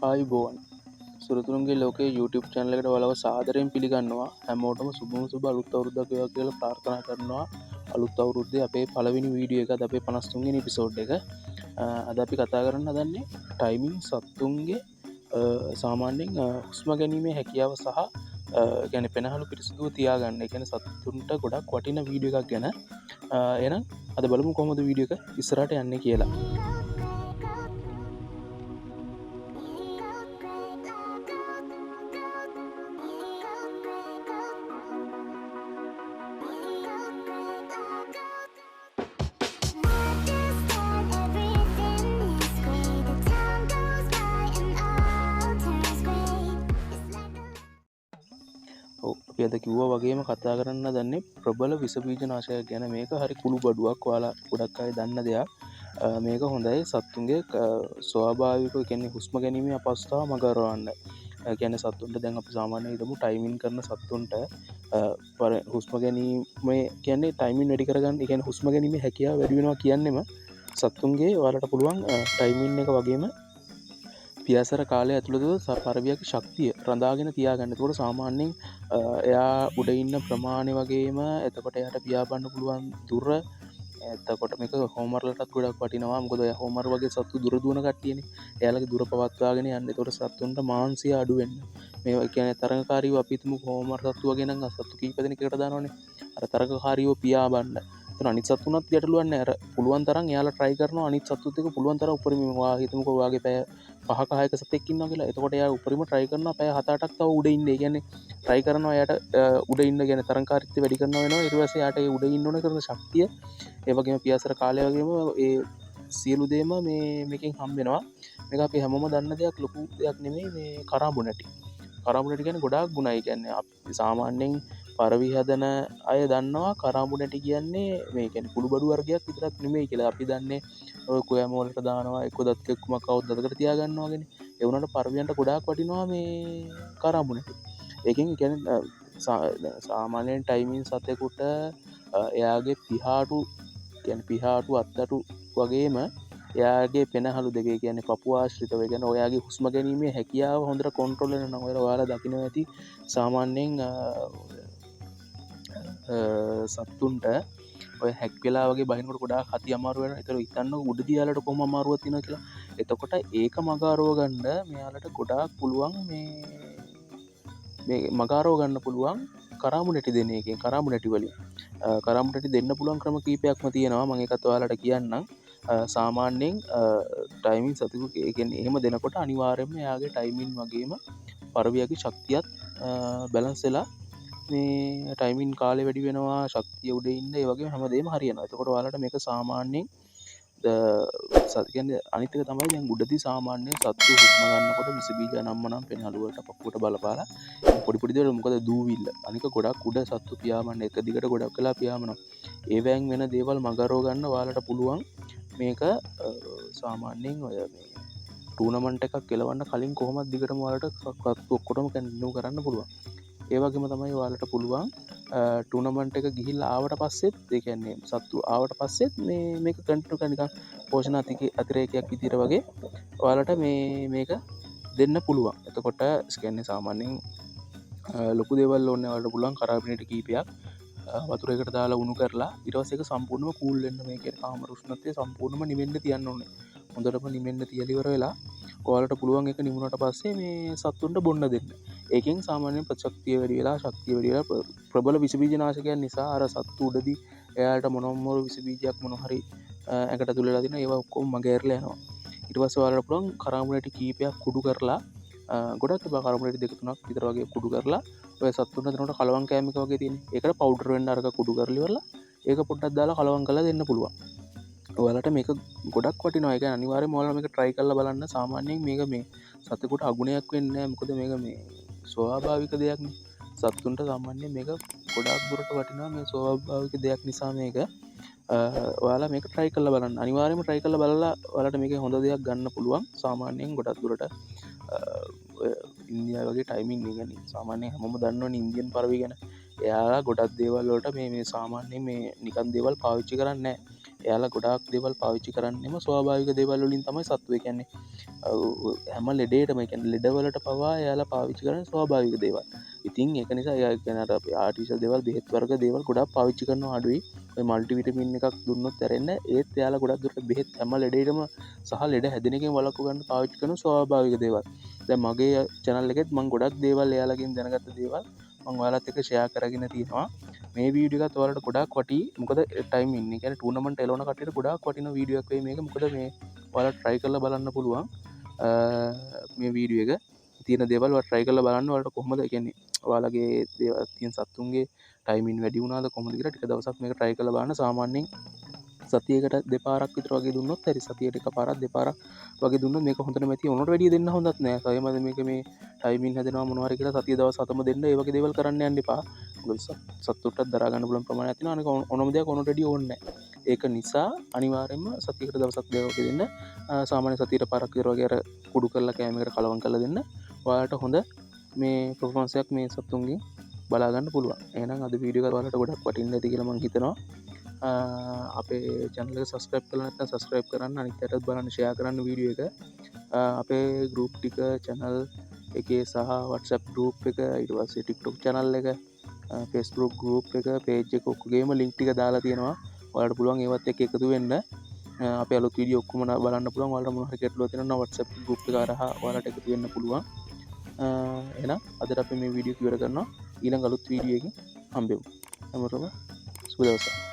ආයුබෝවන් සුරතුරුන්ගේ ලෝකයේ YouTube channel එකට ඔයාලව සාදරයෙන් පිළිගන්නවා. හැමෝටම සුබ අලුත් අවුරුද්දක් වේවා කියලා ප්‍රාර්ථනා කරනවා. අලුත් අවුරුද්දේ අපේ පළවෙනි වීඩියෝ එක අද අපේ 53 වෙනි එපිසෝඩ් එක. අද අපි කතා කරන්න හදන්නේ ටයිමින් සත්තුන්ගේ සාමාන්‍යයෙන් හුස්ම ගැනීමේ හැකියාව සහ ගැන පෙනහළු පිරිසිදුව තියාගන්න. ඒ කියන්නේ සත්තුන්ට ගොඩක් වටින වීඩියෝ එකක් ගැන. එහෙනම් අද බලමු කොහොමද වීඩියෝ එක ඉස්සරහට යන්නේ කියලා. අපි අද කිව්වා වගේම කතා කරන්න දන්නේ ප්‍රබල විසබීජ නාශකයක් ගැන. මේක හරි කුළු බඩුවක්. ඔයාලා ගොඩක් අය දන්න දෙයක්. මේක හොඳයි සත්තුන්ගේ ස්වාභාවික කියන්නේ හුස්ම ගැනීමේ අපහසුතාව මගහරවන්න. කියන්නේ සත්තුන්ට දැන් අපි සාමාන්‍යයෙන් හිතමු ටයිමින් කරන සත්තුන්ට හුස්ම ගැනීම කියන්නේ ටයිමින් වැඩි කරගන්න. ඒ කියන්නේ හුස්ම ගැනීමේ හැකියාව වැඩි වෙනවා කියන්නේම සත්තුන්ගේ ඔයාලට පුළුවන් ටයිමින් එක වගේම පියාසර කාලය ඇතුළත පරවියගේ ශක්තිය රඳාගෙන තියාගන්න. එතකොට සාමාන්‍යයෙන් එයා උඩ ඉන්න ප්‍රමාණය වගේම එතකොට එයාට පියාඹන්න පුළුවන් දුර එතකොට මේක හෝමර්ලටත් ගොඩක් වටිනවා. මොකද හෝමර් වගේ සත්තු දුර දුවන කට්ටියනේ. එයාලගේ දුර පවත්වාගෙන යන්න. එතකොට සත්තුන්ට මාංශය අඩු වෙන්න. මේ කියන්නේ තරඟකාරීව අපි හිතමු හෝමර් සත්තු වගේ නම් සත්තු කීප දෙනෙක්කට දානවනේ. අර තරඟකාරීව පියාඹන්න. එතන අනිත් සත්තුන්වත් ගැටලුවක් නැහැ. අර පුළුවන් තරම් එයාලා try කරනවා අනිත් සත්තුත් එක්ක පුළුවන් තරම් උපරිම හිතමුකෝ ඔයාගේ පැය 5ක 6ක සතෙක් ඉන්නවා කියලා. එතකොට එයා උපරිම try කරනවා පැය 7-8ක් තව උඩ ඉන්න. ඒ කියන්නේ try කරනවා එයාට උඩ ඉන්න කියන්නේ තරඟකාරීත්වය වැඩි කරනවා වෙනවා. ඊට පස්සේ එයාට ඒ උඩ ඉන්න ඕන කරන ශක්තිය ඒ වගේම පියාසර කාලය වගේම ඒ සියලු දේම මේකෙන් හම්බ වෙනවා. මේක අපි හැමෝම දන්න දෙයක්, ලොකු දෙයක් නෙමෙයි. මේ කරාඹු නැටි. කරාඹු නැටි කියන්නේ ගොඩාක් ගුණයි. කියන්නේ අපි සාමාන්‍යයෙන් පරවි හදන අය දන්නවා කරාඹු නැටි කියන්නේ මේ කියන්නේ කුළු බඩු වර්ගයක් විතරක් නෙමෙයි කියලා. අපි දන්නේ ඔය කොයම වලට දානවා එක්ක දත් එක්කමක් આવුත් දතකට තියා ගන්නවා වගේනේ. ඒ වුණාට පරවියන්ට ගොඩාක් වටිනවා මේ කරාඹු නැටි. ඒකෙන් කියන්නේ සාමාන්‍යයෙන් ටයිමින් සතෙකුට එයාගේ පිහාටු කියන්නේ පිහාටු අත්තටු වගේම එයාගේ පෙනහළු දෙකේ කියන්නේ පපුව ආශ්‍රිතව කියන්නේ ඔයාගේ හුස්ම ගැනීමේ හැකියාව හොඳට කන්ට්‍රෝල් වෙනවා. ඔයාලා දකින්න ඇති සාමාන්‍යයෙන් සත්තුන්ට ඔය හැක් වෙලා වගේ බහිනකොට ගොඩාක් හති අමාරු වෙනවා. ඒතර හිතන්න උඩ දියාලට කොහොම අමාරුවක් තියෙනවා කියලා. එතකොට ඒක මගහරව ගන්න මෙයාලට ගොඩාක් පුළුවන් මේ මගහරව ගන්න පුළුවන් කරාඹු නැටි දෙන එකෙන්. කරාඹු නැටි වලින් කරාඹු නැටි දෙන්න පුළුවන් ක්‍රම කීපයක්ම තියෙනවා. මම ඒකත් ඔයාලට කියන්නම්. සාමාන්‍යයෙන් ටයිමින් සතෙකු කියන්නේ එහෙම දෙනකොට අනිවාර්යයෙන්ම එයාගේ ටයිමින් වගේම පරවියගේ ශක්තියත් බැලන්ස් වෙලා මේ ටයිමින් කාලෙ වැඩි වෙනවා. ශක්තිය උඩ ඉන්න ඒ වගේ හැමදේම හරියනවා. එතකොට ඔයාලට මේක සාමාන්‍යයෙන් කියන්නේ අනිත් එක තමයි දැන් උඩදී සාමාන්‍යයෙන් සත්තු හුස්ම ගන්නකොට විස බීජ නම්මනම් පෙනහළු වලට පපුවට බලපාලා පොඩි පොඩි දේවල් මොකද දූවිල්ල. අනික ගොඩක් උඩ සත්තු පියාඹන්න එක දිගට ගොඩක් වෙලා පියාඹනවා. ඒ වෑන් වෙන දේවල් මගහරව ගන්න ඔයාලට පුළුවන් මේක සාමාන්‍යයෙන් ඔය මේ ටූර්නමන්ට් එකක් කෙලවන්න කලින් කොහොමද දිගටම ඔයාලට සත්තු ඔක්කොටම කන්ටිනියු කරන්න පුළුවන්. ඒ වගේම තමයි ඔයාලට පුළුවන් ටූර්නමන්ට් එක ගිහිල්ලා ආවට පස්සෙත් ඒ කියන්නේ සත්තු ආවට පස්සෙත් මේක කන්ටිනියු කරන නිකන් පෝෂණ අතිරේකයක් විදියට වගේ ඔයාලට මේක දෙන්න පුළුවන්. එතකොට කියන්නේ සාමාන්‍යයෙන් ලොකු දේවල් ඕනේ ඔයාලට පුළුවන් කරාඹු නැටි කීපයක් වතුරයකට දාලා උණු කරලා ඊට පස්සේ ඒක සම්පූර්ණයෙන්ම කූල් වෙන්න මේකේ කාමර උෂ්ණත්වය සම්පූර්ණයෙන්ම නිවෙන්න තියන්න ඕනේ. හොඳටම නිවෙන්න තියලා ඉවර වෙලා ඔයාලට පුළුවන් ඒක නිමුණාට පස්සේ මේ සත්තුන්ට බොන්න දෙන්න. ඒකෙන් සාමාන්‍යයෙන් ප්‍රතිශක්තිය වැඩි වෙලා ශක්තිය වැඩි වෙලා ප්‍රබල විස බීජ නාශකයන් නිසා අර සත්තු උඩදී එයාට මොනම විස බීජයක් මොන හරි ඇඟට තුලලා දින ඒවා ඔක්කොම මගහැරලා යනවා. ඊට පස්සේ ඔයාලට පුළුවන් කරාඹු නැටි කීපයක් කුඩු කරලා ගොඩක් එපා කරාඹු නැටි 2-3ක් විතර වගේ කුඩු කරලා ඔය සත්තුන්ට දෙනකොට කලවම් කෑම එක වගේ තියෙන. ඒකට පවුඩර් වෙන්න අරක කුඩු කරලා ඉවරලා ඒක පොඩ්ඩක් දාලා කලවම් කරලා දෙන්න පුළුවන්. ඔයාලට මේක ගොඩක් වටිනවා. ඒක අනිවාර්යයෙන්ම ඔයාලා මේක try කරලා බලන්න. සාමාන්‍යයෙන් මේක මේ සතෙකුට අගුණයක් වෙන්නේ නැහැ. මොකද මේක මේ ස්වාභාවික දෙයක් නේ. සත්තුන්ට සාමාන්‍යයෙන් මේක ගොඩක් දුරට වටිනවා. මේ ස්වාභාවික දෙයක් නිසා මේක ඔයාලා මේක try කරලා බලන්න. අනිවාර්යයෙන්ම try කරලා බලලා ඔයාලට මේකේ හොඳ දෙයක් ගන්න පුළුවන්. සාමාන්‍යයෙන් ගොඩක් දුරට ඉන්දියාව වගේ ටයිමින් එක සාමාන්‍යයෙන් හැමෝම දන්නවනේ ඉන්දියන් පරවි ගැන. එයාලා ගොඩක් දේවල් වලට මේ සාමාන්‍යයෙන් මේ නිකන් දේවල් පාවිච්චි කරන්නේ නැහැ. එයාලා ගොඩාක් දේවල් පාවිච්චි කරන්නෙම ස්වාභාවික දේවල් වලින් තමයි සත්වය කියන්නේ. හැම ලෙඩේටම කියන්නේ ලෙඩවලට පවා එයාලා පාවිච්චි කරන්නේ ස්වාභාවික දේවල්. ඉතින් ඒක නිසා එයා කියන්නේ අර අපි ආටිෆිෂල් දේවල් බෙහෙත් වර්ග දේවල් ගොඩක් පාවිච්චි කරනවා අඩුයි. ඔය මල්ටි විටමින් එකක් දුන්නොත් ඇරෙන්න ඒත් එයාලා ගොඩක් දුරට බෙහෙත් හැම ලෙඩේටම සහ ලෙඩ හැදෙන එකෙන් වළක්ව ගන්න පාවිච්චි කරන ස්වාභාවික දේවල්. දැන් මගේ channel එකෙත් මම ගොඩක් දේවල් එයාලගෙන් දැනගත්ත දේවල් මම ඔයාලත් එක්ක ෂෙයා කරගෙන තියෙනවා. මේ වීඩියෝ එකත් ඔයාලට ගොඩක් වටි. මොකද ටයිම් ඉන්නේ. කියන්නේ ටූර්නමන්ට් එළවන කට්ටියට ගොඩක් වටින වීඩියෝ එකක් වෙයි මේක. මොකද මේ ඔයාලා try කරලා බලන්න පුළුවන්. මේ වීඩියෝ එක තියෙන දේවල් ඔයාලා try කරලා බලන්න. ඔයාලට කොහොමද කියන්නේ ඔයාලගේ දේවල් තියෙන සත්තුන්ගේ ටයිමින් වැඩි වුණාද කොහොමද කියලා ටික දවසක් මේක try කරලා බලන්න. සාමාන්‍යයෙන් සතියකට දෙපාරක් විතර වගේ දුන්නොත් හරි. සතියට එකපාරක් දෙපාරක් වගේ දුන්නොත් මේක හොඳට මැති. උනට වැඩි දෙන්න හොඳත් නෑ. සයමද මේක මේ ටයිමින් හැදෙනවා මොනවා හරි කියලා සතිය දවස් 7ම දෙන්න. ඒ වගේ දේවල් කරන්න යන්න එපා. මොකද සත්තුටත් දරා ගන්න පුළුවන් ප්‍රමාණයක් තියෙනවා. අනික ඕනම දෙයක් උනට වැඩි ඕනේ නෑ. ඒක නිසා අනිවාර්යයෙන්ම සතියකට දවසක් දෙකක් දෙන්න. සාමාන්‍ය සතියට පාරක් විතර වගේ අර කුඩු කරලා කෑම එකට කලවම් කරලා දෙන්න. ඔයාලට හොඳ මේ performance එකක් මේ සත්තුන්ගෙන් බලා ගන්න පුළුවන්. එහෙනම් අද වීඩියෝ එක ඔයාලට ගොඩක් වටින්න ඇති කියලා මම හිතනවා. අපේ channel එක subscribe කරලා නැත්නම් subscribe කරන්න, අනිත් අයටත් බලන්න share කරන්න වීඩියෝ එක. අපේ group ටික channel එකේ සහ WhatsApp group එක, ඊට පස්සේ TikTok channel එක, Facebook group එක, page එක ඔක්කොගේම link ටික දාලා තියෙනවා. ඔයාලට පුළුවන් ඒවත් එක්ක එකතු වෙන්න. අපේ අලුත් වීඩියෝ ඔක්කොම බලන්න පුළුවන්. ඔයාලට මොනවා හරි ගැටලුවක් තියෙනවා නම් WhatsApp group එක හරහා ඔයාලට එකතු වෙන්න පුළුවන්. එහෙනම් අදට අපි මේ වීඩියෝ ඉවර කරනවා. ඊළඟ අලුත් වීඩියෝ එකකින් හම්බෙමු. හැමෝටම සුබ දවසක්.